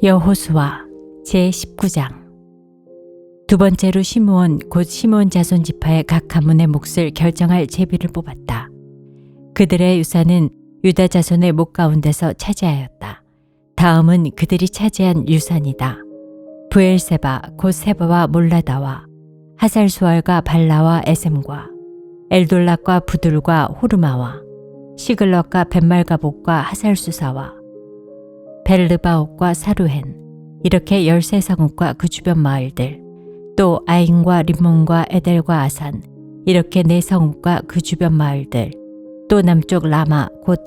여호수아 제19장. 두 번째로 시므온 곧 시므온 자손 지파의 각 가문의 몫을 결정할 제비를 뽑았다. 그들의 유산은 유다 자손의 목 가운데서 차지하였다. 다음은 그들이 차지한 유산이다. 브엘세바 곧 세바와 몰라다와 하살수알과 발라와 에셈과 엘돌락과 부둘과 호르마와 시글럭과 벳말가복과 하살수사와 벨르바옥과 사루헨, 이렇게 13성읍과 그 주변 마을들, 또 아인과 림몬과 에델과 아산, 이렇게 4성읍과 그 주변 마을들, 또 남쪽 라마 곧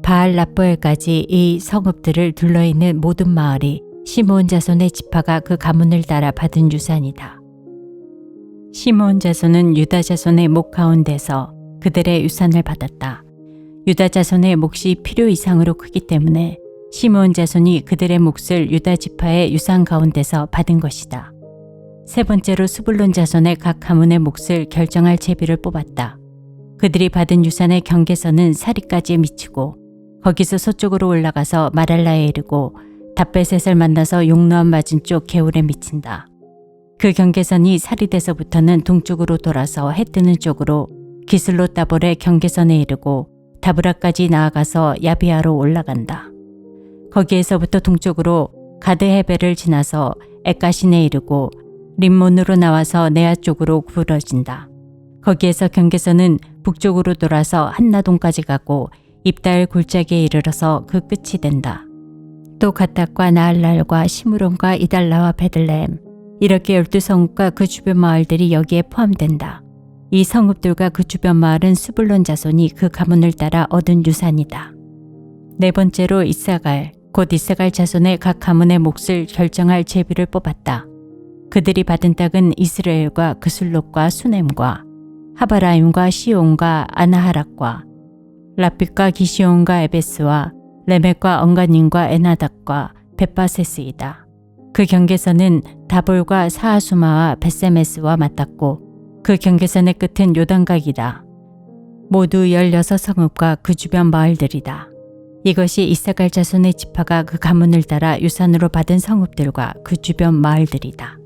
바알라보엘까지 이 성읍들을 둘러있는 모든 마을이 시므온 자손의 지파가 그 가문을 따라 받은 유산이다. 시므온 자손은 유다 자손의 목 가운데서 그들의 유산을 받았다. 유다 자손의 몫이 필요 이상으로 크기 때문에 시므온 자손이 그들의 몫을 유다 지파의 유산 가운데서 받은 것이다. 세 번째로 스불론 자손의 각 가문의 몫을 결정할 제비를 뽑았다. 그들이 받은 유산의 경계선은 사리까지 미치고 거기서 서쪽으로 올라가서 마랄라에 이르고 답베셋을 만나서 용노암 맞은쪽 게울에 미친다. 그 경계선이 사리데서부터는 동쪽으로 돌아서 해 뜨는 쪽으로 기슬롯 다볼의 경계선에 이르고 다브라까지 나아가서 야비아로 올라간다. 거기에서부터 동쪽으로 가드헤벨을 지나서 에까신에 이르고 림몬으로 나와서 네아 쪽으로 구부러진다. 거기에서 경계선은 북쪽으로 돌아서 한나동까지 가고 입다엘 골짜기에 이르러서 그 끝이 된다. 또 갓닥과 나알랄과 시므론과 이달라와 베들레헴, 이렇게 12성읍과 그 주변 마을들이 여기에 포함된다. 이 성읍들과 그 주변 마을은 스불론 자손이 그 가문을 따라 얻은 유산이다. 네 번째로 이사갈, 곧 이사갈 자손의 각 가문의 몫을 결정할 제비를 뽑았다. 그들이 받은 땅은 이스라엘과 그술롯과 수넴과 하바라임과 시온과 아나하락과 라핏과 기시온과 에베스와 레멕과 언가님과 에나닥과 벳바세스이다. 그 경계선은 다볼과 사하수마와 벳세메스와 맞닿고 그 경계선의 끝은 요단각이다. 모두 16성읍과 그 주변 마을들이다. 이것이 이사갈 자손의 지파가 그 가문을 따라 유산으로 받은 성읍들과 그 주변 마을들이다.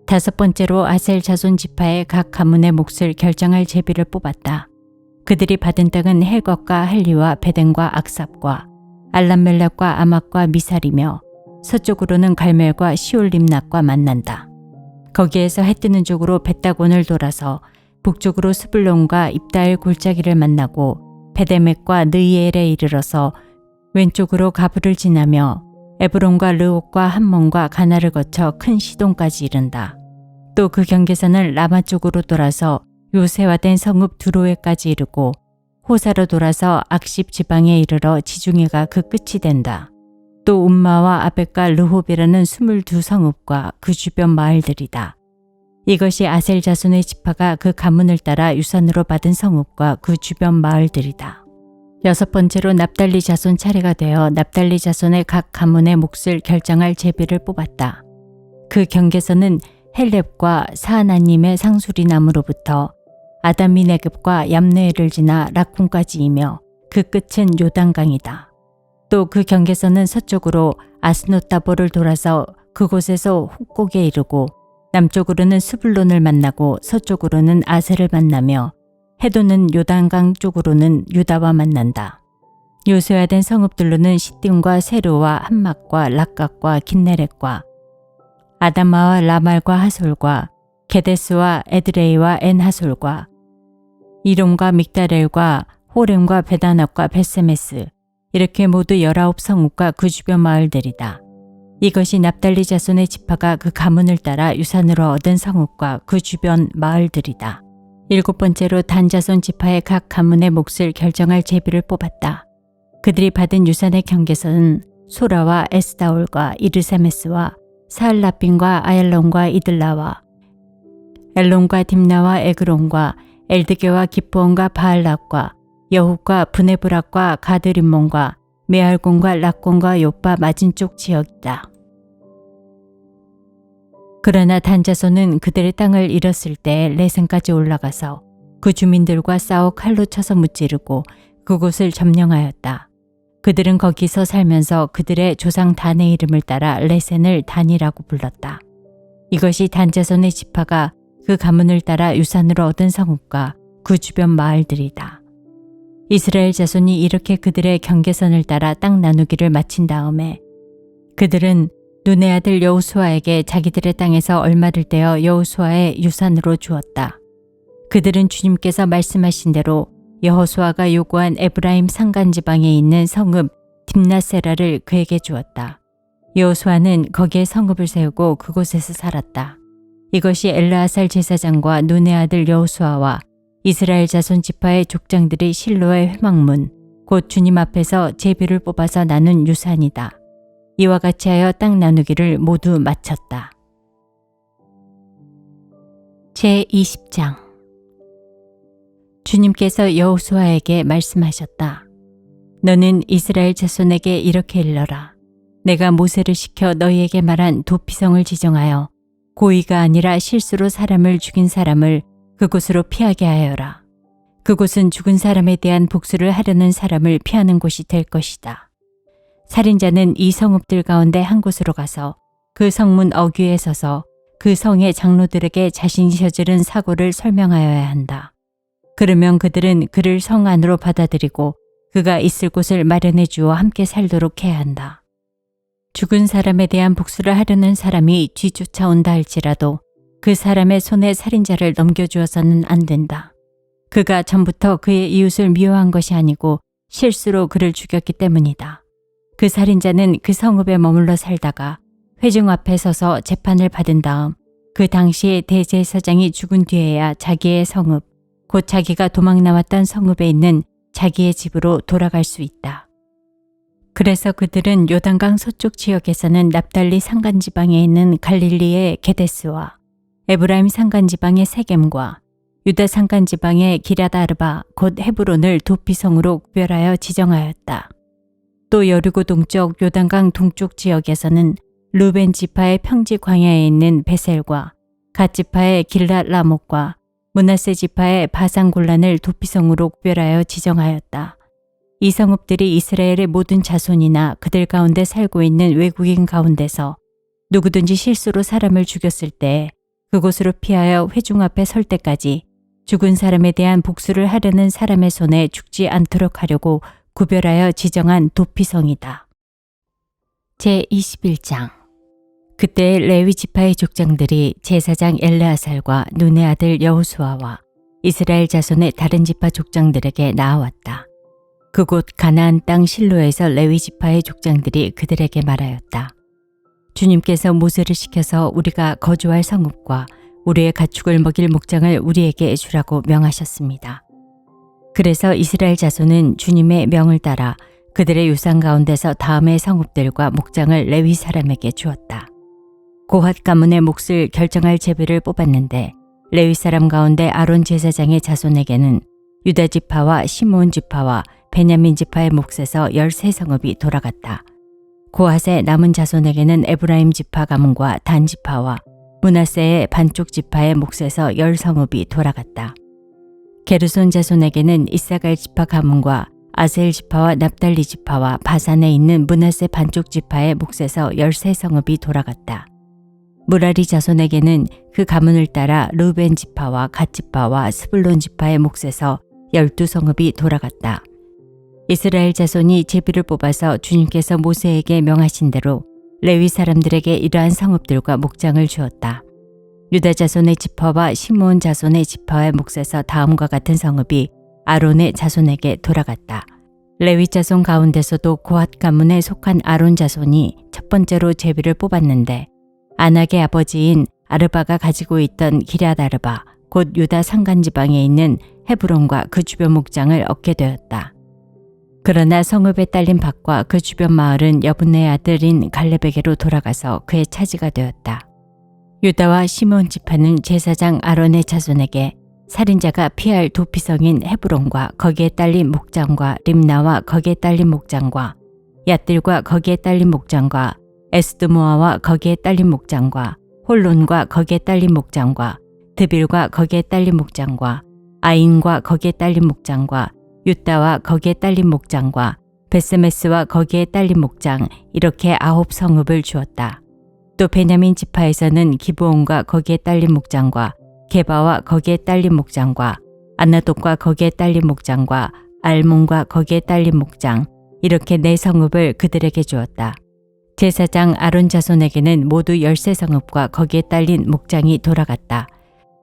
다섯 번째로 아셀 자손 지파의 각 가문의 몫을 결정할 제비를 뽑았다. 그들이 받은 땅은 헬것과 할리와 베덴과 악삽과 알람멜락과 아막과 미살이며 서쪽으로는 갈멜과 시올림낫과 만난다. 거기에서 해 뜨는 쪽으로 벳다곤을 돌아서 북쪽으로 스불론과 입다엘 골짜기를 만나고 베데멕과 느이엘에 이르러서 왼쪽으로 가브를 지나며 에브론과 르옥과 함몬과 가나를 거쳐 큰 시돈까지 이른다. 또 그 경계선은 라마 쪽으로 돌아서 요새화된 성읍 두로에까지 이르고 호사로 돌아서 악십 지방에 이르러 지중해가 그 끝이 된다. 또 움마와 아벡과 르홉이라는 22성읍과 그 주변 마을들이다. 이것이 아셀 자손의 지파가 그 가문을 따라 유산으로 받은 성읍과 그 주변 마을들이다. 여섯 번째로 납달리 자손 차례가 되어 납달리 자손의 각 가문의 몫을 결정할 제비를 뽑았다. 그 경계선은 헬렙과 사하나님의 상수리 나무로부터 아담미네겝과 얌네엘을 지나 라쿰까지이며 그 끝은 요단강이다. 또 그 경계선은 서쪽으로 아스노타볼을 돌아서 그곳에서 훅곡에 이르고 남쪽으로는 스불론을 만나고 서쪽으로는 아셀을 만나며 해도는 요단강 쪽으로는 유다와 만난다. 요새화된 성읍들로는 시딤과 세르와 함막과 락각과 긴네렛과 아다마와 라말과 하솔과 게데스와 에드레이와 엔하솔과 이론과 믹다렐과 호렘과 베다낙과 벳세메스, 이렇게 모두 19성읍과 그 주변 마을들이다. 이것이 납달리 자손의 지파가 그 가문을 따라 유산으로 얻은 성읍과 그 주변 마을들이다. 일곱 번째로 단 자손 지파의 각 가문의 몫을 결정할 제비를 뽑았다. 그들이 받은 유산의 경계선은 소라와 에스다올과 이르세메스와 사알라빈과 아얄론과 이들라와 엘론과 딥나와 에그론과 엘드게와 기브온과 바알락과 여훗과 브네브락과 가드림몬과 메알곤과 락곤과 요빠 맞은쪽 지역이다. 그러나 단 자손은 그들의 땅을 잃었을 때 레센까지 올라가서 그 주민들과 싸워 칼로 쳐서 무찌르고 그곳을 점령하였다. 그들은 거기서 살면서 그들의 조상 단의 이름을 따라 레센을 단이라고 불렀다. 이것이 단 자손의 지파가 그 가문을 따라 유산으로 얻은 성읍과 그 주변 마을들이다. 이스라엘 자손이 이렇게 그들의 경계선을 따라 땅 나누기를 마친 다음에 그들은 눈의 아들 여호수아에게 자기들의 땅에서 얼마를 떼어 여호수아의 유산으로 주었다. 그들은 주님께서 말씀하신 대로 여호수아가 요구한 에브라임 산간 지방에 있는 성읍 딥나세라를 그에게 주었다. 여호수아는 거기에 성읍을 세우고 그곳에서 살았다. 이것이 엘르아살 제사장과 눈의 아들 여호수아와 이스라엘 자손 지파의 족장들이 실로의 회막문 곧 주님 앞에서 제비를 뽑아서 나눈 유산이다. 이와 같이 하여 땅 나누기를 모두 마쳤다. 제20장 주님께서 여호수아에게 말씀하셨다. 너는 이스라엘 자손에게 이렇게 일러라. 내가 모세를 시켜 너희에게 말한 도피성을 지정하여 고의가 아니라 실수로 사람을 죽인 사람을 그곳으로 피하게 하여라. 그곳은 죽은 사람에 대한 복수를 하려는 사람을 피하는 곳이 될 것이다. 살인자는 이 성읍들 가운데 한 곳으로 가서 그 성문 어귀에 서서 그 성의 장로들에게 자신이 저지른 사고를 설명하여야 한다. 그러면 그들은 그를 성 안으로 받아들이고 그가 있을 곳을 마련해 주어 함께 살도록 해야 한다. 죽은 사람에 대한 복수를 하려는 사람이 뒤쫓아온다 할지라도 그 사람의 손에 살인자를 넘겨주어서는 안 된다. 그가 전부터 그의 이웃을 미워한 것이 아니고 실수로 그를 죽였기 때문이다. 그 살인자는 그 성읍에 머물러 살다가 회중 앞에 서서 재판을 받은 다음 그 당시에 대제사장이 죽은 뒤에야 자기의 성읍, 곧 자기가 도망 나왔던 성읍에 있는 자기의 집으로 돌아갈 수 있다. 그래서 그들은 요단강 서쪽 지역에서는 납달리 산간지방에 있는 갈릴리의 게데스와 에브라임 산간지방의 세겜과 유다 산간지방의 기럇아르바 곧 헤브론을 도피성으로 구별하여 지정하였다. 또 여리고 동쪽 요단강 동쪽 지역에서는 루벤 지파의 평지 광야에 있는 베셀과 갓 지파의 길랏 라못과 므낫세 지파의 바산 골란을 도피성으로 구별하여 지정하였다. 이 성읍들이 이스라엘의 모든 자손이나 그들 가운데 살고 있는 외국인 가운데서 누구든지 실수로 사람을 죽였을 때 그곳으로 피하여 회중 앞에 설 때까지 죽은 사람에 대한 복수를 하려는 사람의 손에 죽지 않도록 하려고 구별하여 지정한 도피성이다. 제21장 그때 레위 지파의 족장들이 제사장 엘르아살과 눈의 아들 여호수아와 이스라엘 자손의 다른 지파 족장들에게 나아왔다. 그곳 가나안 땅 실로에서 레위 지파의 족장들이 그들에게 말하였다. 주님께서 모세를 시켜서 우리가 거주할 성읍과 우리의 가축을 먹일 목장을 우리에게 주라고 명하셨습니다. 그래서 이스라엘 자손은 주님의 명을 따라 그들의 유산 가운데서 다음의 성읍들과 목장을 레위 사람에게 주었다. 고핫 가문의 몫을 결정할 제비를 뽑았는데 레위 사람 가운데 아론 제사장의 자손에게는 유다 지파와 시므온 지파와 베냐민 지파의 몫에서 13성읍이 돌아갔다. 고핫의 남은 자손에게는 에브라임 지파 가문과 단 지파와 므낫세의 반쪽 지파의 몫에서 10성읍이 돌아갔다. 게르손 자손에게는 이사갈 지파 가문과 아셀 지파와 납달리 지파와 바산에 있는 므낫세 반쪽 지파의 몫에서 13성읍이 돌아갔다. 무라리 자손에게는 그 가문을 따라 르벤 지파와 갓 지파와 스불론 지파의 몫에서 12성읍이 돌아갔다. 이스라엘 자손이 제비를 뽑아서 주님께서 모세에게 명하신 대로 레위 사람들에게 이러한 성읍들과 목장을 주었다. 유다 자손의 지파와 시므온 자손의 지파의 몫에서 다음과 같은 성읍이 아론의 자손에게 돌아갔다. 레위 자손 가운데서도 고핫 가문에 속한 아론 자손이 첫 번째로 제비를 뽑았는데 아낙의 아버지인 아르바가 가지고 있던 기럇아르바 곧 유다 산간지방에 있는 헤브론과 그 주변 목장을 얻게 되었다. 그러나 성읍에 딸린 밭과 그 주변 마을은 여분의 아들인 갈렙에게로 돌아가서 그의 차지가 되었다. 유다와 시므온 지파는 제사장 아론의 자손에게 살인자가 피할 도피성인 헤브론과 거기에 딸린 목장과 림나와 거기에 딸린 목장과 얏들과 거기에 딸린 목장과 에스드모아와 거기에 딸린 목장과 홀론과 거기에 딸린 목장과 드빌과 거기에 딸린 목장과 아인과 거기에 딸린 목장과 유다와 거기에 딸린 목장과 베스메스와 거기에 딸린 목장 이렇게 9 성읍을 주었다. 또 베냐민 지파에서는 기브온과 거기에 딸린 목장과 게바와 거기에 딸린 목장과 아나돗과 거기에 딸린 목장과 알몬과 거기에 딸린 목장 이렇게 4 성읍을 그들에게 주었다. 제사장 아론 자손에게는 모두 13성읍과 거기에 딸린 목장이 돌아갔다.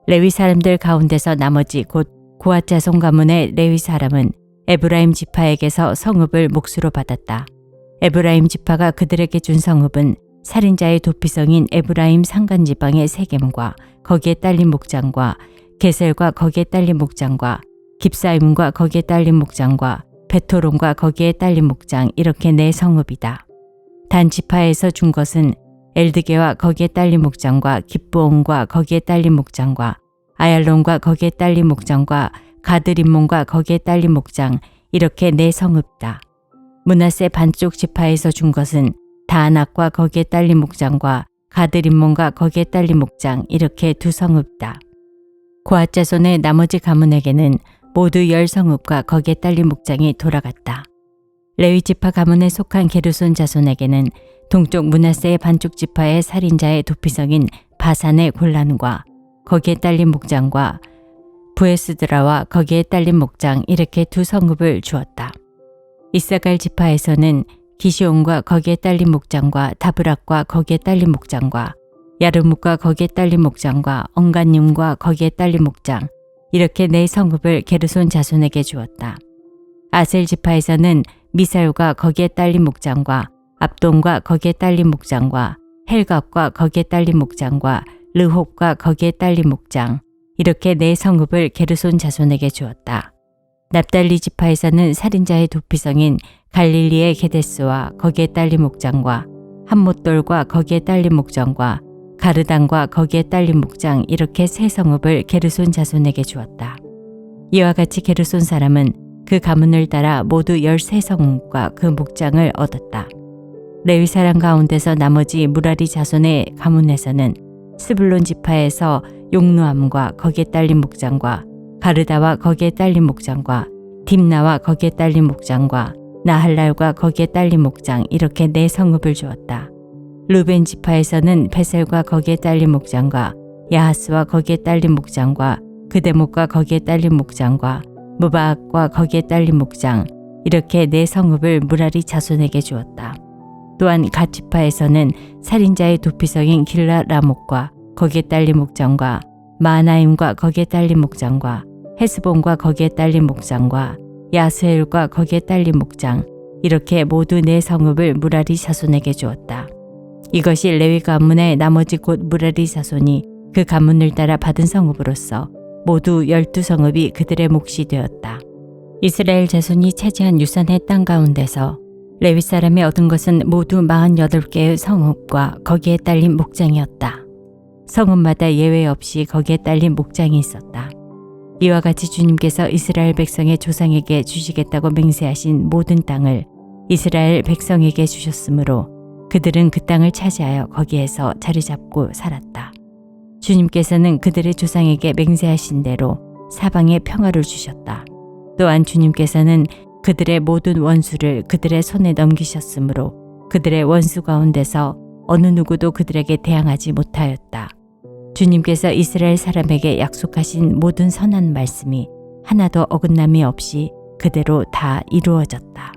레위 사람들 가운데서 나머지 곧 고앗 자손 가문의 레위 사람은 에브라임 지파에게서 성읍을 몫으로 받았다. 에브라임 지파가 그들에게 준 성읍은 살인자의 도피성인 에브라임 산간 지방의 세겜과 거기에 딸린 목장과 게셀과 거기에 딸린 목장과 깁사임과 거기에 딸린 목장과 베토론과 거기에 딸린 목장 이렇게 4 성읍이다. 단 지파에서 준 것은 엘드게와 거기에 딸린 목장과 깁브온과 거기에 딸린 목장과 아얄론과 거기에 딸린 목장과 가드림몬과 거기에 딸린 목장 이렇게 4 성읍이다. 므낫세 반쪽 지파에서 준 것은 다안악과 거기에 딸린 목장과 가드림몬과 거기에 딸린 목장 이렇게 2 성읍이다. 고앗 자손의 나머지 가문에게는 모두 10성읍과 거기에 딸린 목장이 돌아갔다. 레위 지파 가문에 속한 게르손 자손에게는 동쪽 므낫세의 반쪽 지파의 살인자의 도피성인 바산의 골란과 거기에 딸린 목장과 부에스드라와 거기에 딸린 목장 이렇게 2 성읍을 주었다. 이사갈 지파에서는 기시온과 거기에 딸린 목장과 다브락과 거기에 딸린 목장과 야르묵과 거기에 딸린 목장과 엉간님과 거기에 딸린 목장 이렇게 4 성읍을 게르손 자손에게 주었다. 아셀 지파에서는 미살과 거기에 딸린 목장과 압돈과 거기에 딸린 목장과 헬갑과 거기에 딸린 목장과 르홉과 거기에 딸린 목장 이렇게 4 성읍을 게르손 자손에게 주었다. 납달리 지파에서는 살인자의 도피성인 갈릴리의 게데스와 거기에 딸린 목장과 함못돌과 거기에 딸린 목장과 가르단과 거기에 딸린 목장 이렇게 3 성읍을 게르손 자손에게 주었다. 이와 같이 게르손 사람은 그 가문을 따라 모두 13성읍과 그 목장을 얻었다. 레위 사람 가운데서 나머지 무라리 자손의 가문에서는 스불론 지파에서 용누암과 거기에 딸린 목장과 가르다와 거기에 딸린 목장과 딥나와 거기에 딸린 목장과 나할랄과 거기에 딸린 목장 이렇게 4 성읍을 주었다. 르벤 지파에서는 베셀과 거기에 딸린 목장과 야하스와 거기에 딸린 목장과 그데목과 거기에 딸린 목장과 무바악과 거기에 딸린 목장 이렇게 4 성읍을 무라리 자손에게 주었다. 또한 갓 지파에서는 살인자의 도피성인 길라 라목과 거기에 딸린 목장과 마하나임과 거기에 딸린 목장과 헤스본과 거기에 딸린 목장과 야스엘과 거기에 딸린 목장 이렇게 모두 4 성읍을 무라리 자손에게 주었다. 이것이 레위 가문의 나머지 곧 무라리 자손이 그 가문을 따라 받은 성읍으로서 모두 12성읍이 그들의 몫이 되었다. 이스라엘 자손이 차지한 유산의 땅 가운데서 레위 사람이 얻은 것은 모두 48개의 성읍과 거기에 딸린 목장이었다. 성읍마다 예외 없이 거기에 딸린 목장이 있었다. 이와 같이 주님께서 이스라엘 백성의 조상에게 주시겠다고 맹세하신 모든 땅을 이스라엘 백성에게 주셨으므로 그들은 그 땅을 차지하여 거기에서 자리 잡고 살았다. 주님께서는 그들의 조상에게 맹세하신 대로 사방에 평화를 주셨다. 또한 주님께서는 그들의 모든 원수를 그들의 손에 넘기셨으므로 그들의 원수 가운데서 어느 누구도 그들에게 대항하지 못하였다. 주님께서 이스라엘 사람에게 약속하신 모든 선한 말씀이 하나도 어긋남이 없이 그대로 다 이루어졌다.